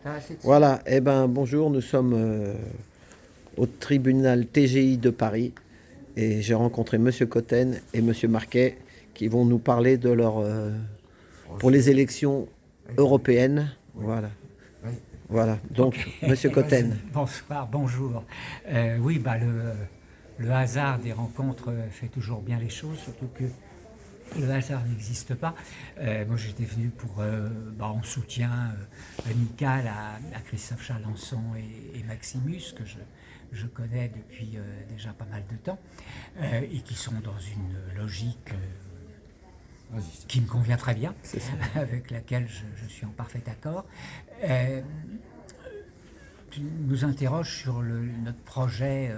T'as assez de Voilà, eh ben bonjour, nous sommes au tribunal TGI de Paris et j'ai rencontré Monsieur Cotten et Monsieur Marquet qui vont nous parler de leur pour les élections européennes. Oui. Voilà, Oui. voilà. Ok. Donc Monsieur Cotten, Bonsoir, bonjour. Oui, le hasard des rencontres fait toujours bien les choses, surtout que le hasard n'existe pas. Moi, j'étais venu en soutien amical à Christophe Chalençon et Maximus, que je connais depuis déjà pas mal de temps, et qui sont dans une logique Vas-y. qui me convient très bien, c'est ça. avec laquelle je suis en parfait accord. Euh, Tu nous interroges sur notre projet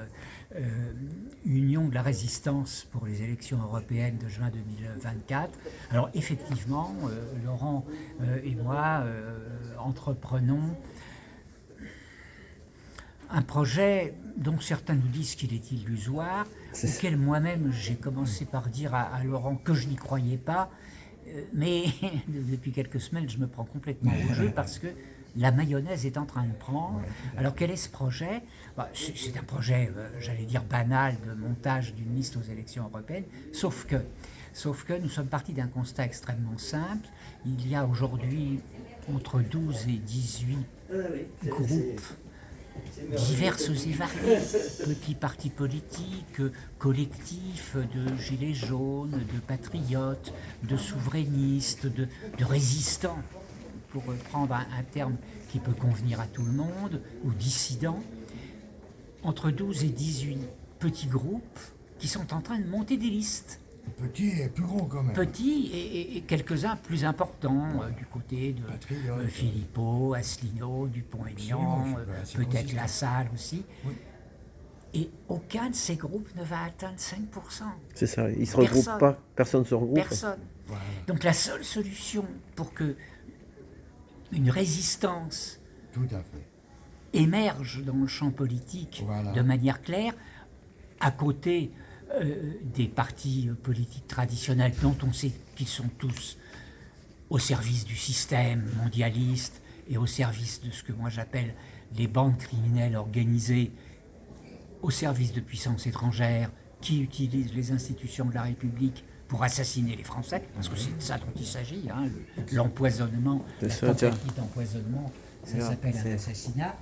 Union de la résistance pour les élections européennes de juin 2024. Alors effectivement, Laurent et moi entreprenons un projet dont certains nous disent qu'il est illusoire, auquel moi-même j'ai commencé par dire à Laurent que je n'y croyais pas, mais depuis quelques semaines je me prends complètement au jeu parce que la mayonnaise est en train de prendre. Alors quel est ce projet? C'est un projet, j'allais dire banal, de montage d'une liste aux élections européennes, sauf que nous sommes partis d'un constat extrêmement simple. Il y a aujourd'hui entre 12 et 18 groupes diverses et variées, petits partis politiques, collectifs de gilets jaunes, de patriotes, de souverainistes, de résistants, pour prendre un terme qui peut convenir à tout le monde, ou dissidents, entre 12 et 18 petits groupes qui sont en train de monter des listes. Petit et plus gros quand même. Petits et quelques-uns plus importants, du côté de Patriote. Philippot, Asselineau, Dupont-Aignan, Absolument, c'est peut-être consistant. Lassalle aussi. Oui. Et aucun de ces groupes ne va atteindre 5%. C'est ça. Ils se Personne. regroupent pas, personne se regroupe. Personne. Voilà. Donc la seule solution pour que une résistance Tout à fait. émerge dans le champ politique Voilà. de manière claire, à côté des partis politiques traditionnels dont on sait qu'ils sont tous au service du système mondialiste et au service de ce que moi j'appelle les bandes criminelles organisées, au service de puissances étrangères qui utilisent les institutions de la République pour assassiner les Français, parce que c'est de ça dont il s'agit, hein, l'empoisonnement, la ça, tiens. tentative d'empoisonnement, ça Regarde, s'appelle un c'est- assassinat.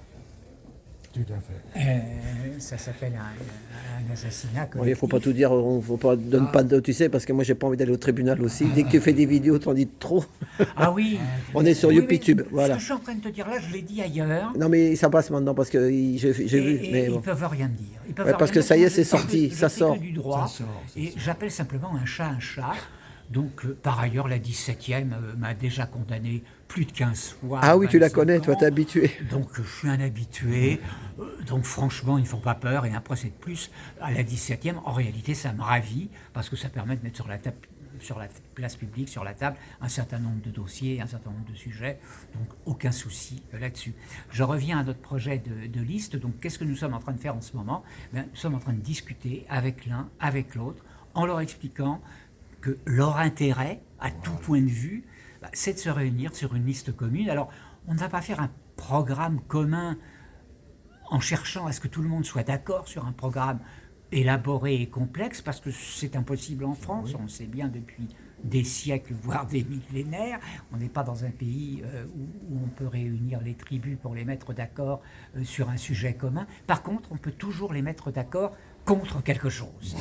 Tout à fait. Ça s'appelle un assassinat Bon, il faut pas collectif. tout dire, faut pas donner pas de, tu sais, parce que moi j'ai pas envie d'aller au tribunal aussi. Dès que tu fais des vidéos, t'en dis trop. Ah oui. On est sur Oui, mais YouTube, Ce voilà. que je suis en train de te dire là, je l'ai dit ailleurs. Non mais ça passe maintenant parce que j'ai vu, Et mais ils bon. peuvent rien me dire. Ils peuvent Ouais, rien parce que dire, ça y est, moi, c'est je fais sorti, que- ça je fais sort. que du droit. Ça sort, Et j'appelle simplement un chat. Donc, par ailleurs, la 17e m'a déjà condamné plus de 15 fois. Ah oui, tu la 25 connais, toi, ans. t'es habitué. Donc, je suis un habitué. Donc, franchement, ils ne font pas peur. Et un procès de plus à la 17e, en réalité, ça me ravit parce que ça permet de mettre sur la table, sur la place publique, sur la table, un certain nombre de dossiers, un certain nombre de sujets. Donc, aucun souci là-dessus. Je reviens à notre projet de liste. Donc, qu'est-ce que nous sommes en train de faire en ce moment? Nous sommes en train de discuter avec l'un, avec l'autre, en leur expliquant que leur intérêt, à tout point de vue, c'est de se réunir sur une liste commune. Alors, on ne va pas faire un programme commun en cherchant à ce que tout le monde soit d'accord sur un programme élaboré et complexe, parce que c'est impossible en France, on le sait bien depuis des siècles, voire des millénaires. On n'est pas dans un pays où on peut réunir les tribus pour les mettre d'accord sur un sujet commun. Par contre, on peut toujours les mettre d'accord contre quelque chose.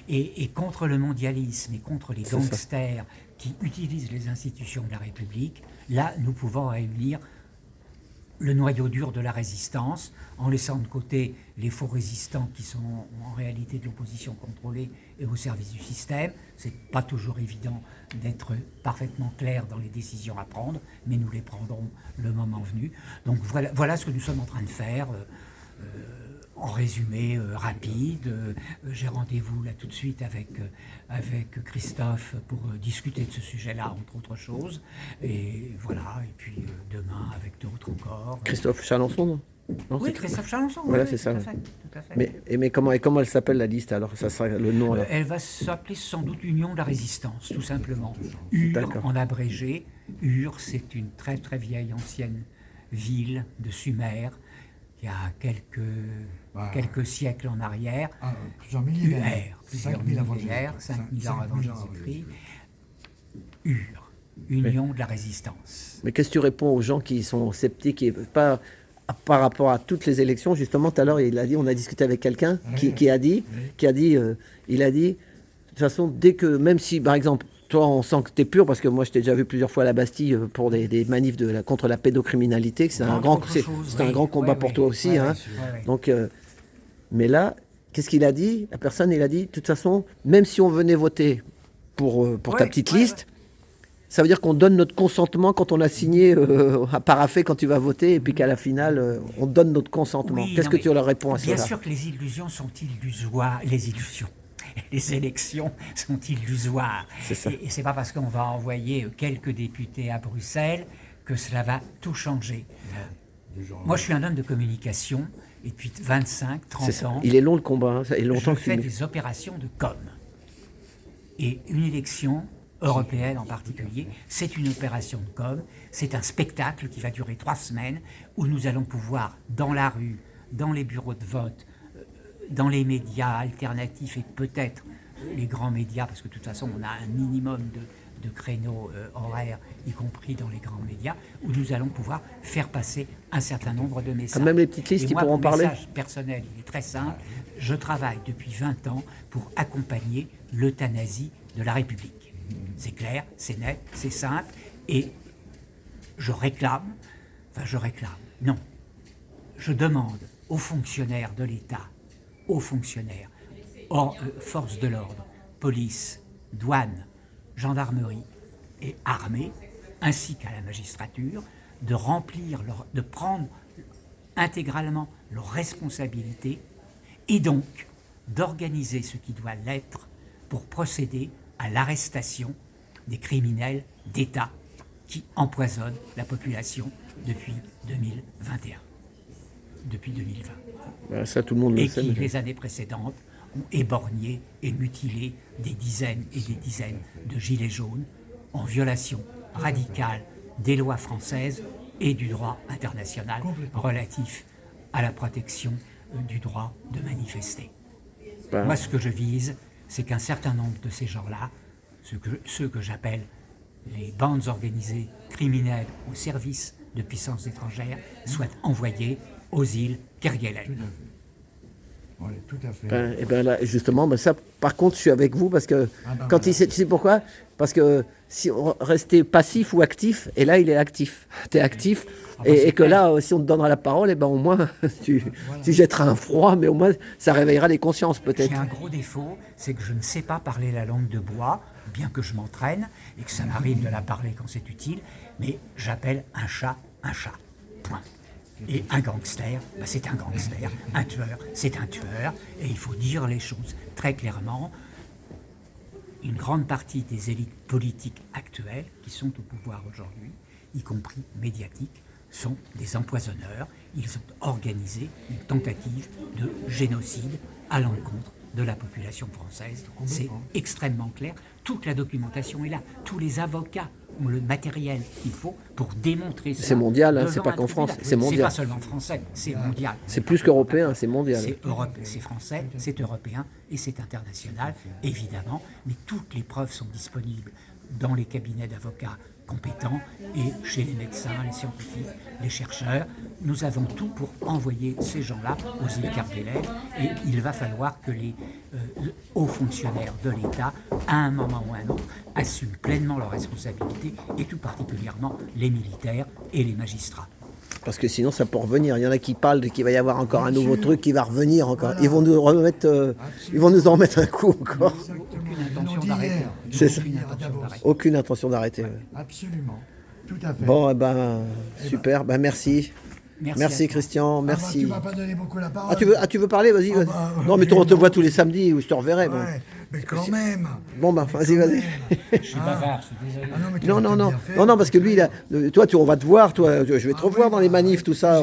Et contre le mondialisme et contre les gangsters qui utilisent les institutions de la République, là, nous pouvons réunir le noyau dur de la résistance, en laissant de côté les faux résistants qui sont en réalité de l'opposition contrôlée et au service du système. C'est pas toujours évident d'être parfaitement clair dans les décisions à prendre, mais nous les prendrons le moment venu. Donc voilà ce que nous sommes en train de faire. En résumé rapide, j'ai rendez-vous là tout de suite avec Christophe pour discuter de ce sujet-là, entre autres choses. Et voilà, et puis demain avec d'autres encore. Christophe Chalençon, non? Non, Oui, c'est- Christophe Chalençon. Voilà, oui, c'est ça. Tout à fait, tout à fait. Mais comment elle s'appelle la liste alors? Ça sera le nom alors. Elle va s'appeler sans doute Union de la Résistance, tout simplement. UR D'accord. en abrégé. UR, c'est une très très vieille ancienne ville de Sumer, il y a quelques siècles en arrière. Plusieurs milliers d'années. Plusieurs 5000 avant millénaires, Jésus-Christ. 5000 ans avant Jésus-Christ. Ur, union de la résistance. Mais qu'est-ce que tu réponds aux gens qui sont sceptiques et pas par rapport à toutes les élections? Justement, tout à l'heure, il a dit, on a discuté avec quelqu'un qui a dit, il a dit, de toute façon, dès que, même si, par exemple, toi, on sent que tu es pur, parce que moi, je t'ai déjà vu plusieurs fois à la Bastille pour des manifs contre la pédocriminalité, que c'est un grand, un grand combat pour toi aussi. Hein. Donc, mais là, qu'est-ce qu'il a dit? La personne, il a dit, de toute façon, même si on venait voter pour ta petite liste, ça veut dire qu'on donne notre consentement quand on a signé à paraffé quand tu vas voter, et puis qu'à la finale, on donne notre consentement. Qu'est-ce que tu leur réponds à ça? Bien sûr que les illusions sont illusoires. Les illusions. Les élections sont illusoires. Et c'est pas parce qu'on va envoyer quelques députés à Bruxelles que cela va tout changer. Moi, je suis un homme de communication, et depuis 25, 30 ans... Il est long le combat, hein. Ça fait longtemps je fais des opérations de com. Et une élection européenne en particulier, c'est une opération de com, c'est un spectacle qui va durer 3 semaines, où nous allons pouvoir, dans la rue, dans les bureaux de vote, dans les médias alternatifs et peut-être les grands médias, parce que de toute façon on a un minimum de créneaux horaires, y compris dans les grands médias, où nous allons pouvoir faire passer un certain nombre de messages. Même les petites listes, et ils moi, pourront parler. Mon message personnel, il est très simple. Je travaille depuis 20 ans pour accompagner l'euthanasie de la République. C'est clair, c'est net, c'est simple, et je demande aux fonctionnaires de l'État, aux fonctionnaires, forces de l'ordre, police, douane, gendarmerie et armée, ainsi qu'à la magistrature, de prendre intégralement leurs responsabilités et donc d'organiser ce qui doit l'être pour procéder à l'arrestation des criminels d'État qui empoisonnent la population depuis 2021, depuis 2020. Ben, ça, tout le monde le sait. Et qui, les années précédentes, ont éborgné et mutilé des dizaines et des dizaines de gilets jaunes en violation radicale des lois françaises et du droit international relatif à la protection du droit de manifester. Moi, ce que je vise, c'est qu'un certain nombre de ces gens-là, ceux que j'appelle les bandes organisées criminelles au service de puissances étrangères, soient envoyés aux îles Kerguelen. Oui, tout à fait. Et ben là, justement, ça, par contre, je suis avec vous parce que tu sais pourquoi? Parce que si on restait passif ou actif, et là, il est actif. Tu es actif, et que là, si on te donnera la parole, et ben au moins, tu jetteras un froid, mais au moins, ça réveillera les consciences, peut-être. J'ai un gros défaut, c'est que je ne sais pas parler la langue de bois, bien que je m'entraîne, et que ça m'arrive de la parler quand c'est utile, mais j'appelle un chat, point. Et un gangster, c'est un gangster, un tueur, c'est un tueur, et il faut dire les choses très clairement. Une grande partie des élites politiques actuelles qui sont au pouvoir aujourd'hui, y compris médiatiques, sont des empoisonneurs. Ils ont organisé une tentative de génocide à l'encontre de la population française. C'est extrêmement clair. Toute la documentation est là. Tous les avocats ont le matériel qu'il faut pour démontrer ça. C'est mondial, hein, c'est pas qu'en France, c'est mondial. C'est pas seulement français, c'est mondial. C'est plus qu'européen, c'est mondial. C'est français, c'est européen et c'est international, évidemment. Mais toutes les preuves sont disponibles dans les cabinets d'avocats compétents et chez les médecins, les scientifiques, les chercheurs. Nous avons tout pour envoyer ces gens-là aux îles Kerguelen et il va falloir que les hauts fonctionnaires de l'État, à un moment ou à un autre, assument pleinement leurs responsabilités et tout particulièrement les militaires et les magistrats. Parce que sinon, ça peut revenir. Il y en a qui parlent qu'il va y avoir encore un nouveau truc qui va revenir encore. Voilà. Ils vont nous remettre, ils vont nous en remettre un coup encore. Aucune intention d'arrêter. C'est ça. Aucune intention d'arrêter. Ouais. Absolument. Tout à fait. Bon, super. Merci. Merci Christian, merci. Tu m'as pas donné beaucoup la parole. Tu veux parler? Vas-y. Non, mais on te voit tous les samedis où je te reverrai. Bon. Mais quand même. Bon, vas-y. Je suis bavard, je suis désolé. Non, parce que lui, toi, on va te voir, toi, je vais te revoir dans les manifs, tout ça.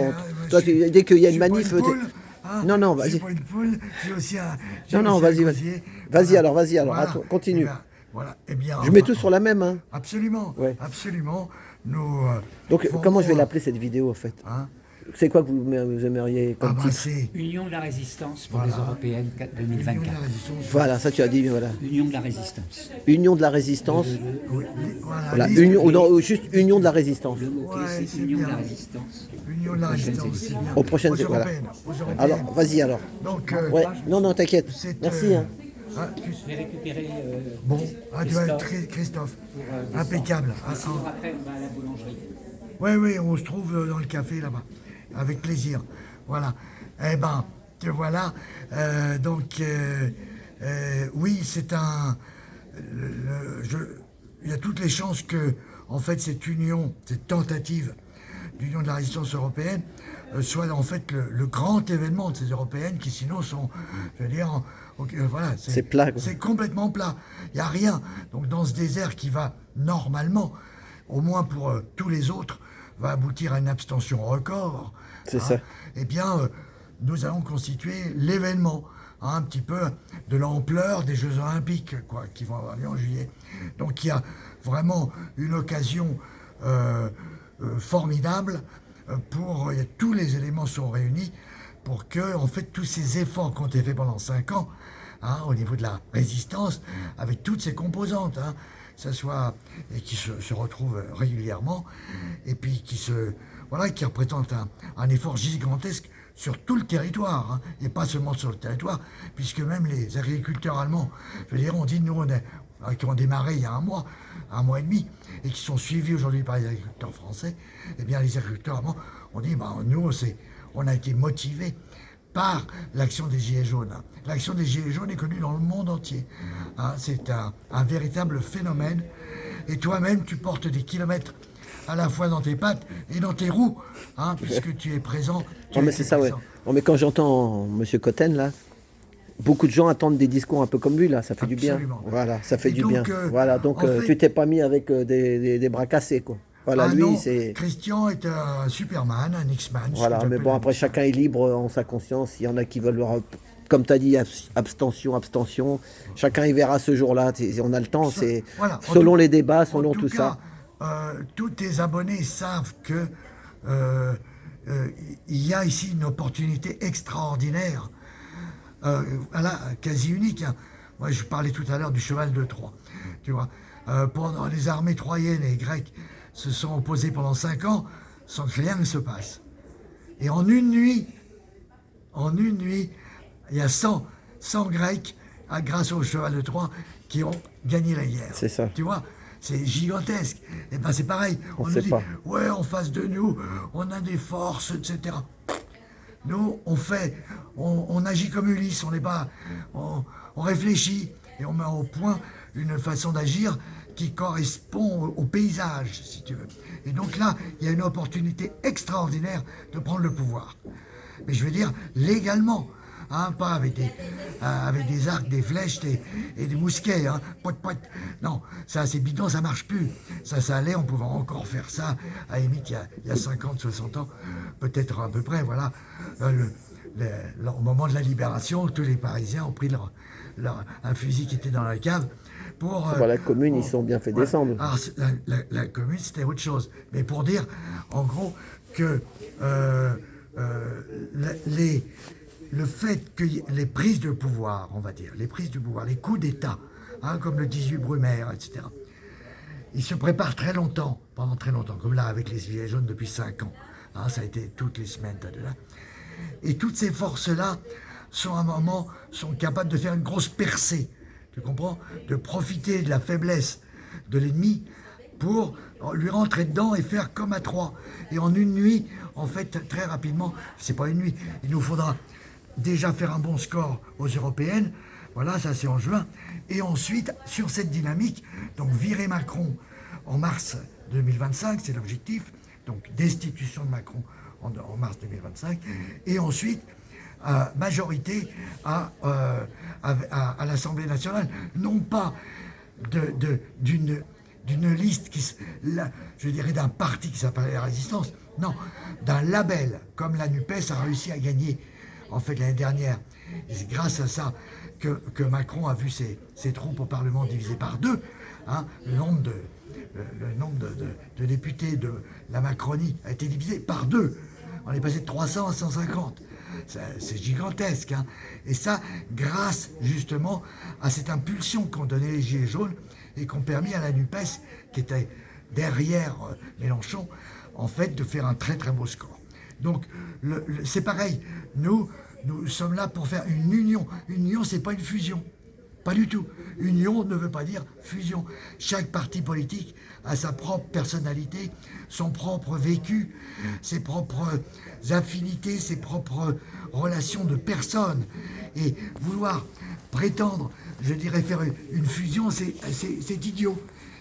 Toi, dès qu'il y a une manif... Non, vas-y. J'ai pas une poule, j'ai aussi un... Non, vas-y. Vas-y alors, voilà. continue. Voilà. Eh bien, je mets tout sur la même. Hein. Absolument, ouais. Absolument. Donc, comment je vais formons, l'appeler cette vidéo, en fait? hein. C'est quoi que vous aimeriez Ah comme bah titre? c'est Union de la résistance pour Voilà. les européennes l'Union de la 2024. résistance. Voilà, ça tu as dit, voilà. Union de la résistance. Union de la résistance. Oui, voilà, Voilà, liste- union, ou non, ou juste Union de la résistance. Le mot-clé, Ouais, c'est c'est Union de bien. la résistance. Union de la résistance, c'est bien. Aux prochaines- aux voilà. européennes. Aux européennes. Alors, vas-y alors. Donc, Ouais, non, t'inquiète. c'est, Merci. Hein. ah, Je vais récupérer. bon, tu vas être Christophe. Christophe. Des Impeccable. sortes. Sinon, après, on va à la boulangerie. Oui, on se trouve dans le café là-bas. Avec plaisir. Voilà. Eh ben, te voilà. Oui, c'est un. Il y a toutes les chances que, en fait, cette union, cette tentative d'union de la résistance européenne soit en fait le grand événement de ces européennes qui sinon sont, je veux dire, voilà, C'est plat, quoi. c'est complètement plat. Il n'y a rien. Donc dans ce désert qui va normalement, au moins pour tous les autres, va aboutir à une abstention record. C'est ça. Eh bien, nous allons constituer l'événement, un petit peu de l'ampleur des Jeux Olympiques, quoi, qui vont avoir lieu en juillet. Donc il y a vraiment une occasion formidable tous les éléments sont réunis pour que, en fait, tous ces efforts qui ont été faits pendant 5 ans, au niveau de la résistance, avec toutes ces composantes, ça soit, et qui se retrouvent régulièrement, et puis qui représentent un effort gigantesque sur tout le territoire, et pas seulement sur le territoire, puisque même les agriculteurs allemands, je veux dire, on dit, nous, qui ont démarré il y a un mois et demi, et qui sont suivis aujourd'hui par les agriculteurs français, eh bien les agriculteurs allemands ont dit, nous, on a été motivés par l'action des Gilets jaunes. L'action des Gilets jaunes est connue dans le monde entier. C'est un véritable phénomène. Et toi-même, tu portes des kilomètres à la fois dans tes pattes et dans tes roues, puisque tu es présent. Non, mais c'est ça, ouais. Non, mais quand j'entends M. Cotten, là, beaucoup de gens attendent des discours un peu comme lui, là, ça fait du bien. Absolument. Voilà, ça fait Et du donc, bien. Voilà, donc en fait- tu t'es pas mis avec des bras cassés, quoi. Voilà, lui, non, c'est... Christian est un Superman, un X-Man. Voilà, mais bon, après, chacun est libre en sa conscience. Il y en a qui veulent leur... Comme tu as dit, abstention. Chacun y verra ce jour-là. On a le temps, c'est Voilà, selon les débats, selon tout ça. Tous tes abonnés savent que il y a ici une opportunité extraordinaire, voilà, quasi unique. Moi, je parlais tout à l'heure du cheval de Troie. Tu vois, pendant les armées troyennes et grecques se sont opposées pendant 5 ans sans que rien ne se passe. Et en une nuit, il y a 100 Grecs, grâce au cheval de Troie, qui ont gagné la guerre. C'est ça. Tu vois, c'est gigantesque. Et ben c'est pareil. On nous sait dit, pas. ouais, en face de nous, on a des forces, etc. Nous, on agit comme Ulysse. On n'est pas, on réfléchit et on met au point une façon d'agir qui correspond au paysage, si tu veux. Et donc là, il y a une opportunité extraordinaire de prendre le pouvoir. Mais je veux dire, légalement, pas avec des arcs, des flèches et des mousquets, poit. Non, ça c'est bidon, ça marche plus. Ça allait, on pouvait encore faire ça, à la limite, il y a 50, 60 ans, peut-être à peu près, voilà. Au moment de la libération, tous les Parisiens ont pris un fusil qui était dans la cave. Pour, la commune, ils sont bien fait descendre. Alors, la commune, c'était autre chose. Mais pour dire, en gros, que le fait que les prises de pouvoir, on va dire, les prises de pouvoir, les coups d'État, comme le 18 Brumaire, etc., ils se préparent très longtemps, pendant très longtemps, comme là avec les Gilets jaunes depuis 5 ans. Ça a été toutes les semaines. Et toutes ces forces-là, à un moment, sont capables de faire une grosse percée. Tu comprends? De profiter de la faiblesse de l'ennemi pour lui rentrer dedans et faire comme à Troie. Et en une nuit, en fait, très rapidement, c'est pas une nuit, il nous faudra déjà faire un bon score aux européennes. Voilà, ça c'est en juin. Et ensuite, sur cette dynamique, donc virer Macron en mars 2025, c'est l'objectif. Donc destitution de Macron en mars 2025. Et ensuite, majorité à l'Assemblée nationale, non pas d'une liste je dirais d'un parti qui s'appelle la Résistance, non, d'un label, comme la NUPES a réussi à gagner en fait l'année dernière. Et c'est grâce à ça que Macron a vu ses troupes au Parlement divisées par 2, hein, le nombre de députés de la Macronie a été divisé par 2. On est passé de 300 à 150. C'est gigantesque. Hein. Et ça, grâce justement à cette impulsion qu'ont donné les Gilets jaunes et qu'ont permis à la NUPES, qui était derrière Mélenchon, en fait, de faire un très très beau score. Donc, c'est pareil. Nous sommes là pour faire une union. Une union, c'est pas une fusion. Pas du tout. Union ne veut pas dire fusion. Chaque parti politique a sa propre personnalité, son propre vécu, ses propres affinités, ses propres relations de personnes. Et vouloir prétendre, je dirais, faire une fusion, c'est idiot.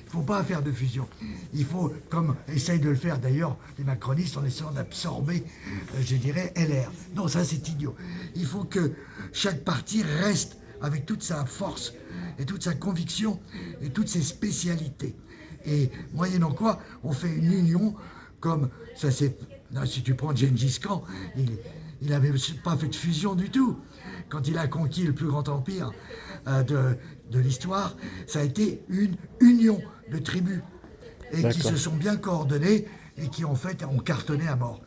Il ne faut pas faire de fusion. Il faut, comme essayent de le faire d'ailleurs les macronistes en essayant d'absorber, je dirais, LR. Non, ça c'est idiot. Il faut que chaque parti reste avec toute sa force et toute sa conviction et toutes ses spécialités. Et moyennant quoi, on fait une union comme ça c'est. Si tu prends Gengis Khan, il n'avait pas fait de fusion du tout. Quand il a conquis le plus grand empire de l'histoire, ça a été une union de tribus et qui se sont bien coordonnées et qui en fait ont cartonné à mort.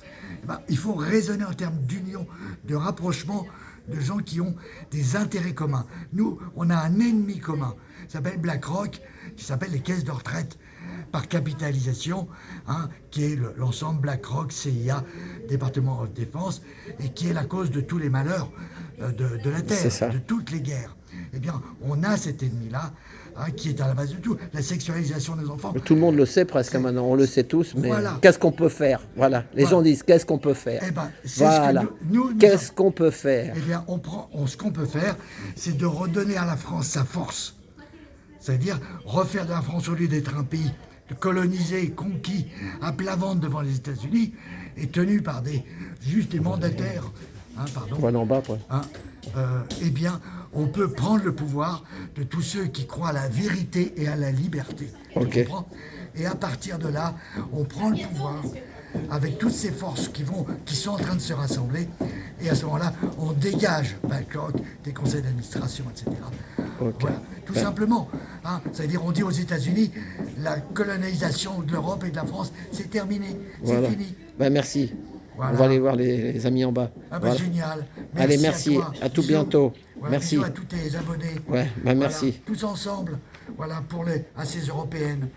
Il faut raisonner en termes d'union, de rapprochement de gens qui ont des intérêts communs. Nous, on a un ennemi commun, qui s'appelle BlackRock, qui s'appelle les caisses de retraite par capitalisation, hein, qui est l'ensemble BlackRock, CIA, département de défense, et qui est la cause de tous les malheurs de la Terre, de toutes les guerres. Eh bien, on a cet ennemi-là, hein, qui est à la base de tout. La sexualisation des enfants. Tout le monde le sait presque maintenant, on le sait tous, mais qu'est-ce qu'on peut faire? Voilà, les gens disent qu'est-ce qu'on peut faire? Eh ben, voilà, qu'est-ce qu'on peut faire? Eh bien, ce qu'on peut faire, c'est de redonner à la France sa force. C'est-à-dire refaire de la France, au lieu d'être un pays colonisé, conquis, à plat ventre devant les États-Unis, et tenu par des mandataires. Hein, pardon. Voilà en bas, quoi. Hein, eh bien, on peut prendre le pouvoir de tous ceux qui croient à la vérité et à la liberté. Tu comprends ? Et à partir de là, on prend le pouvoir avec toutes ces forces qui sont en train de se rassembler. Et à ce moment-là, on dégage BlackRock des conseils d'administration, etc. Voilà, tout simplement. Hein, c'est-à-dire, on dit aux États-Unis, la colonisation de l'Europe et de la France, c'est terminé, c'est fini. Merci. Voilà. On va aller voir les amis en bas. Ah bah génial. Merci. Allez, merci. À tout bientôt. Voilà, merci. À tous tes abonnés. Ouais, merci. Tous ensemble, voilà, à ces européennes.